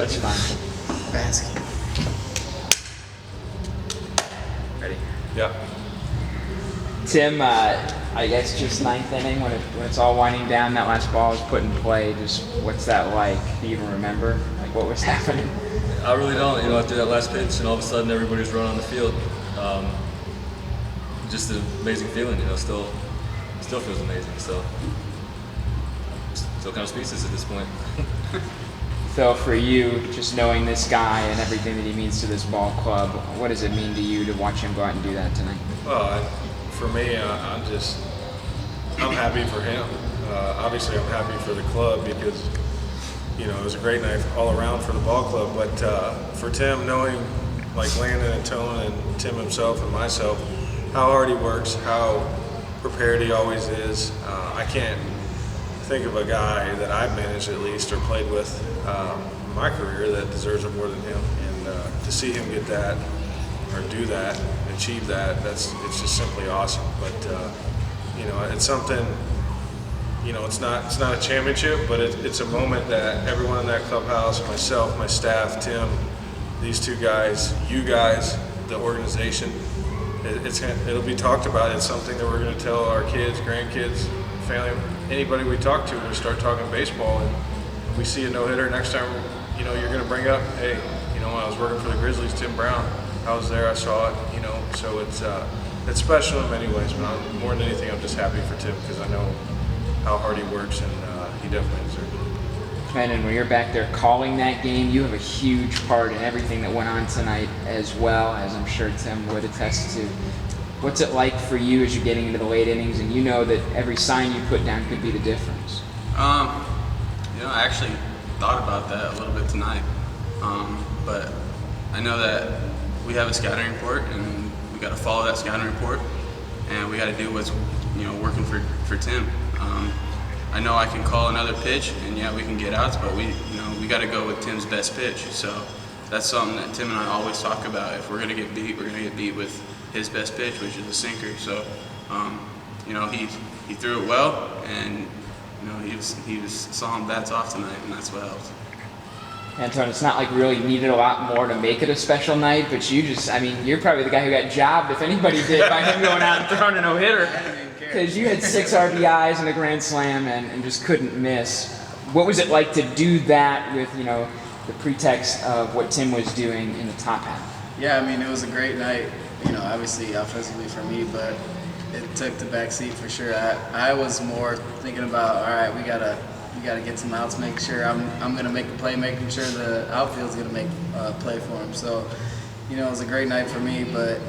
That's fine. Basket. Ready? Yeah. Tim, I guess just ninth inning when it's all winding down, that last ball was put in play. Just what's that like? Do you even remember? Like what was happening? I really don't. After that last pitch, and all of a sudden everybody's running on the field. Just an amazing feeling. Still feels amazing. So still kind of speechless at this point. Phil, for you, just knowing this guy and everything that he means to this ball club, what does it mean to you to watch him go out and do that tonight? Well, for me, I'm happy for him. Obviously, I'm happy for the club because, it was a great night all around for the ball club. But for Tim, knowing like Landon and Tone and Tim himself and myself, how hard he works, how prepared he always is. I can't think of a guy that I've managed at least or played with in my career that deserves it more than him. And to see him get that or do that, achieve that, it's just simply awesome. But it's something. It's not a championship, but it's a moment that everyone in that clubhouse, myself, my staff, Tim, these two guys, you guys, the organization, it'll be talked about. It's something that we're going to tell our kids, grandkids, family, anybody we talk to when we start talking baseball, and we see a no-hitter next time. You're going to bring up, hey, when I was working for the Grizzlies, Tim Brown, I was there, I saw it. So it's special in many ways. But more than anything, I'm just happy for Tim because I know how hard he works, and he definitely deserves it. And when you're back there calling that game, you have a huge part in everything that went on tonight, as well as I'm sure Tim would attest to. What's it like for you as you're getting into the late innings, and you know that every sign you put down could be the difference? I actually thought about that a little bit tonight, but I know that we have a scouting report, and we got to follow that scouting report, and we got to do what's working for Tim. I know I can call another pitch, and we can get outs, but we got to go with Tim's best pitch. So that's something that Tim and I always talk about. If we're gonna get beat, we're gonna get beat with his best pitch, which is a sinker. So he threw it well, and he was sawing bats off tonight, and that's what helped. Anton, it's not like we really needed a lot more to make it a special night, but you're probably the guy who got jobbed, if anybody did, by him going out and throwing a no-hitter. Because you had 6 RBIs and a grand slam and just couldn't miss. What was it like to do that with, the pretext of what Tim was doing in the top half? Yeah, it was a great night, obviously offensively for me, but it took the back seat for sure. I was more thinking about, all right, we gotta get some outs, make sure I'm gonna make a play, making sure the outfield's gonna make a play for him. So, it was a great night for me, but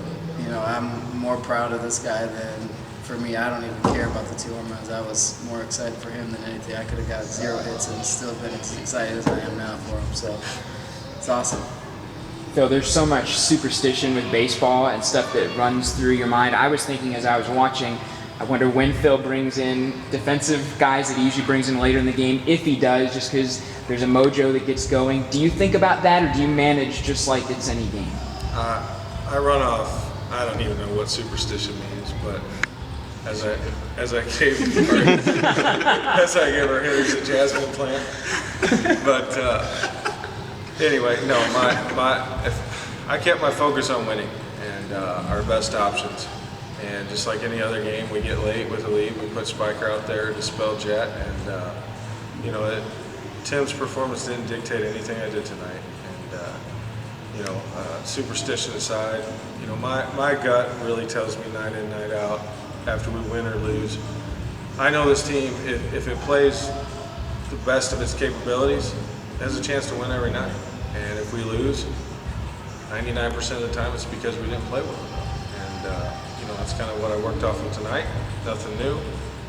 I'm more proud of this guy than. For me, I don't even care about the 2 home runs. I was more excited for him than anything. I could have got 0 hits and still been as excited as I am now for him. So it's awesome. Phil, there's so much superstition with baseball and stuff that runs through your mind. I was thinking as I was watching, I wonder when Phil brings in defensive guys that he usually brings in later in the game, if he does, just because there's a mojo that gets going. Do you think about that, or do you manage just like it's any game? I run off. I don't even know what superstition means, but. As I gave her here's a jasmine plant. But anyway, no, I kept my focus on winning and our best options. And just like any other game, we get late with a lead. We put Spiker out there to spell Jet, and Tim's performance didn't dictate anything I did tonight. And superstition aside, my gut really tells me night in, night out. After we win or lose, I know this team, if it plays the best of its capabilities, it has a chance to win every night. And if we lose, 99% of the time it's because we didn't play well. And that's kind of what I worked off of tonight. Nothing new.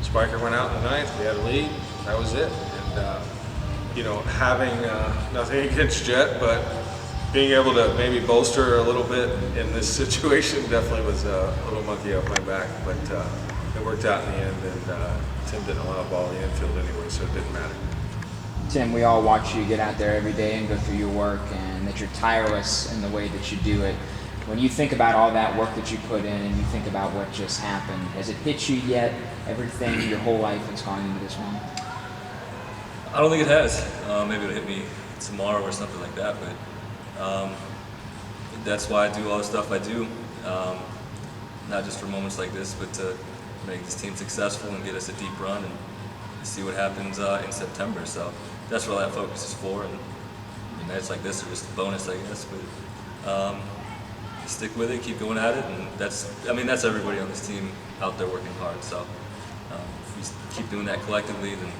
Spiker went out in the ninth. We had a lead. That was it. And having nothing against Jet, but being able to maybe bolster her a little bit in this situation definitely was a little monkey off my back, but it worked out in the end, and Tim didn't allow a ball in the infield anyway, so it didn't matter. Tim, we all watch you get out there every day and go through your work, and that you're tireless in the way that you do it. When you think about all that work that you put in and you think about what just happened, has it hit you yet, everything, your whole life has gone into this moment? I don't think it has. Maybe it'll hit me tomorrow or something like that. But that's why I do all the stuff I do, not just for moments like this, but to make this team successful and get us a deep run and see what happens in September. So that's what all that focus is for. And nights like this are just a bonus, I guess. But stick with it, keep going at it, and that's everybody on this team out there working hard. So if we keep doing that collectively, then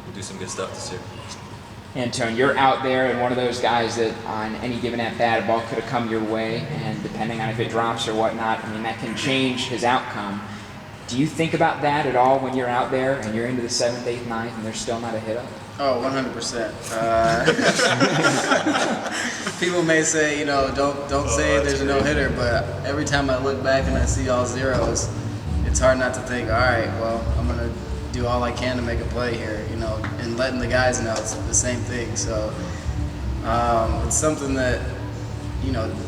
we'll do some good stuff this year. Antone, you're out there and one of those guys that on any given at-bat, a ball could have come your way, and depending on if it drops or whatnot, I mean, that can change his outcome. Do you think about that at all when you're out there and you're into the 7th, 8th, 9th, and there's still not a hit up? Oh, 100%. People may say, don't say there's a no-hitter, but every time I look back and I see all zeros, it's hard not to think, all right, well, I'm going to do all I can to make a play here, and letting the guys know it's the same thing. So it's something that,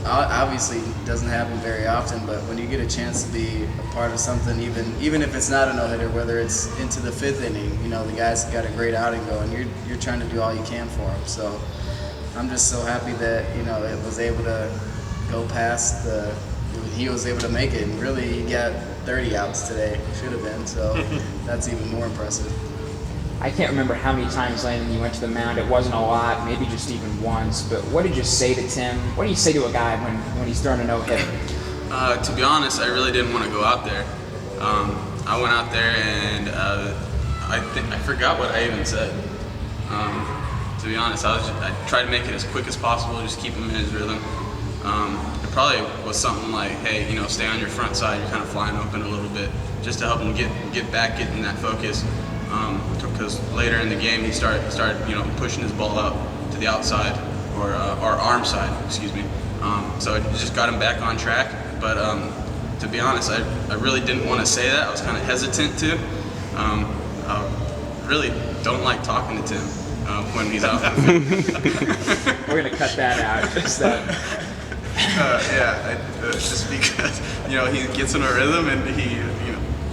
obviously doesn't happen very often, but when you get a chance to be a part of something, even if it's not a no-hitter, whether it's into the 5th inning, the guys got a great outing going, you're trying to do all you can for them. So I'm just so happy that, it was able to go past he was able to make it, and really he got 30 outs today, should have been, so that's even more impressive. I can't remember how many times, Landon, you went to the mound. It wasn't a lot, maybe just even once, but what did you say to Tim? What do you say to a guy when he's throwing a no-hitter? To be honest, I really didn't want to go out there. I went out there and I forgot what I even said. To be honest, I tried to make it as quick as possible, just keep him in his rhythm. It probably was something like, hey, stay on your front side, you're kind of flying open a little bit, just to help him get back, get in that focus. Because later in the game he started pushing his ball out to the outside or arm side, excuse me. So it just got him back on track. But to be honest, I really didn't want to say that. I was kind of hesitant to. I really don't like talking to Tim when he's out. We're gonna cut that out. Just that. Just because he gets in a rhythm and he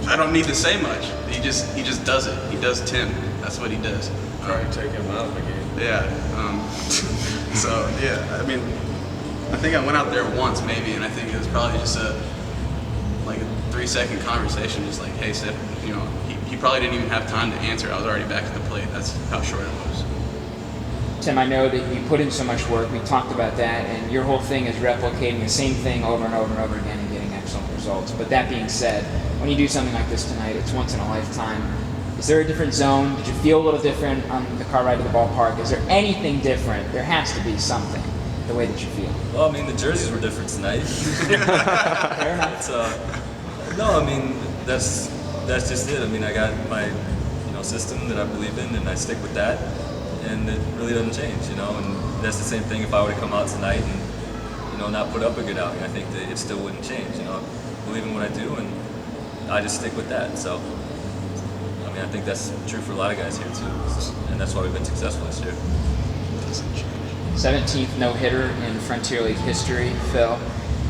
I don't need to say much. He just does it. He does Tim. That's what he does. Try to take him out of the game. Yeah. So yeah, I mean, I think I went out there once maybe, and I think it was probably just a 3-second conversation, just like, hey, Sip, he probably didn't even have time to answer. I was already back at the plate. That's how short it was. Tim, I know that you put in so much work. We talked about that, and your whole thing is replicating the same thing over and over and over again and getting excellent results. But that being said, when you do something like this tonight, it's once in a lifetime. Is there a different zone? Did you feel a little different on the car ride to the ballpark? Is there anything different? There has to be something, the way that you feel. Well, I mean, the jerseys were different tonight. Fair enough. No, I mean, that's just it. I mean, I got my system that I believe in, and I stick with that. And it really doesn't change, and that's the same thing if I were to come out tonight and, not put up a good outing. I think that it still wouldn't change, I believe in what I do, and I just stick with that. So, I mean, I think that's true for a lot of guys here too, and that's why we've been successful this year. 17th no-hitter in Frontier League history, Phil.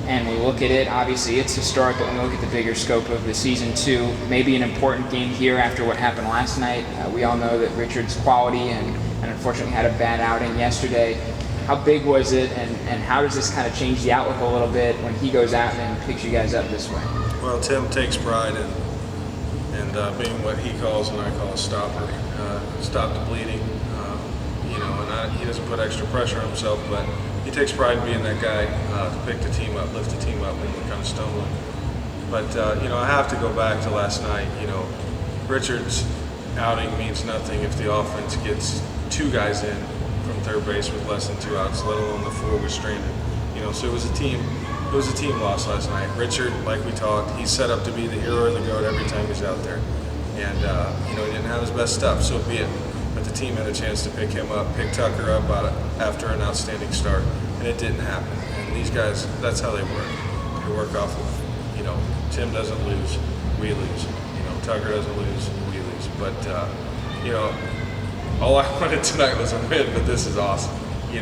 And we look at it, obviously it's historic, but when we look at the bigger scope of the season too, maybe an important game here after what happened last night. We all know that Richard's quality and unfortunately had a bad outing yesterday. How big was it, and how does this kind of change the outlook a little bit when he goes out and picks you guys up this way? Well, Tim takes pride in being what he calls and I call a stopper. Stop the bleeding, he doesn't put extra pressure on himself, but he takes pride in being that guy to pick the team up, lift the team up when we're kind of stumbling. But, I have to go back to last night. Richard's outing means nothing if the offense gets 2 guys in from third base with less than 2 outs, let alone the 4 was stranded. So it was a team loss last night. Richard, like we talked, he's set up to be the hero or the GOAT every time he's out there. And, he didn't have his best stuff, so be it. But the team had a chance to pick him up, pick Tucker up after an outstanding start, and it didn't happen. And these guys, that's how they work. They work off of, Tim doesn't lose, we lose. Tucker doesn't lose, we lose. But, all I wanted tonight was a win, but this is awesome, but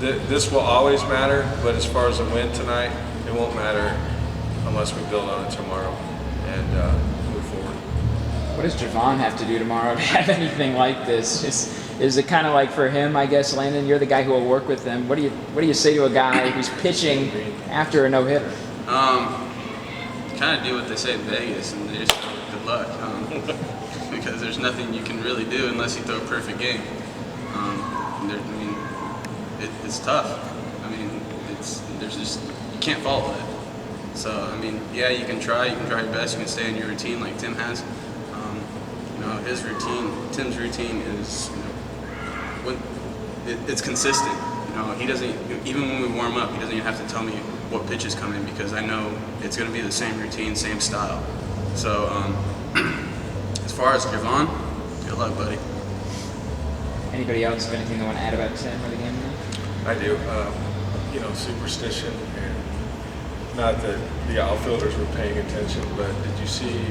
this will always matter. But as far as a win tonight, it won't matter unless we build on it tomorrow and move forward. What does Javon have to do tomorrow to have anything like this? Is it kind of like for him, I guess, Landon? You're the guy who will work with them. What do you say to a guy who's pitching after a no-hitter? Kind of do what they say in Vegas, and they just go, good luck, because there's nothing you can really do unless you throw a perfect game. It's tough. I mean, there's just you can't follow it. So I mean, yeah, you can try your best, you can stay in your routine like Tim has. His routine, Tim's routine is, it's consistent. He doesn't, even when we warm up, he doesn't even have to tell me what pitch is coming because I know it's going to be the same routine, same style. So as far as Javon, good luck, buddy. Anybody else have anything they want to add about Tim or the game? I do. Superstition, and not that the outfielders were paying attention, but did you see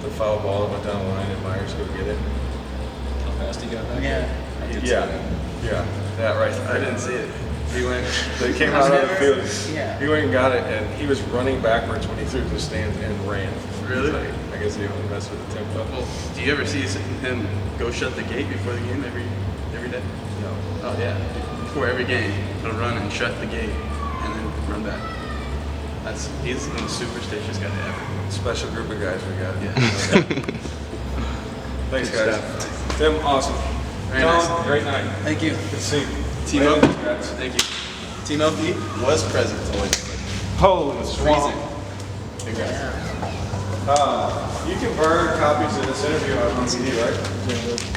the foul ball that went down the line and Myers go get it? How fast he got back? Yeah. I did see that. Yeah, that right. I didn't see it. He went. They came out of the field. Yeah. He went and got it, and he was running backwards when he threw to the stands and ran. Really? Like, I guess he didn't mess with the tempo. Well, do you ever see him go shut the gate before the game every day? No. Oh yeah, before every game, he'll run and shut the gate, and then run back. He's the most superstitious guy ever. Special group of guys we got. Yeah. Thanks, guys. Tim, awesome. Very John, nice. great night. Thank you. Good to see you. Team up. Congrats. Thank you. Team up was present. Holy swamp. Congrats. You can burn copies of this interview on DVD, right?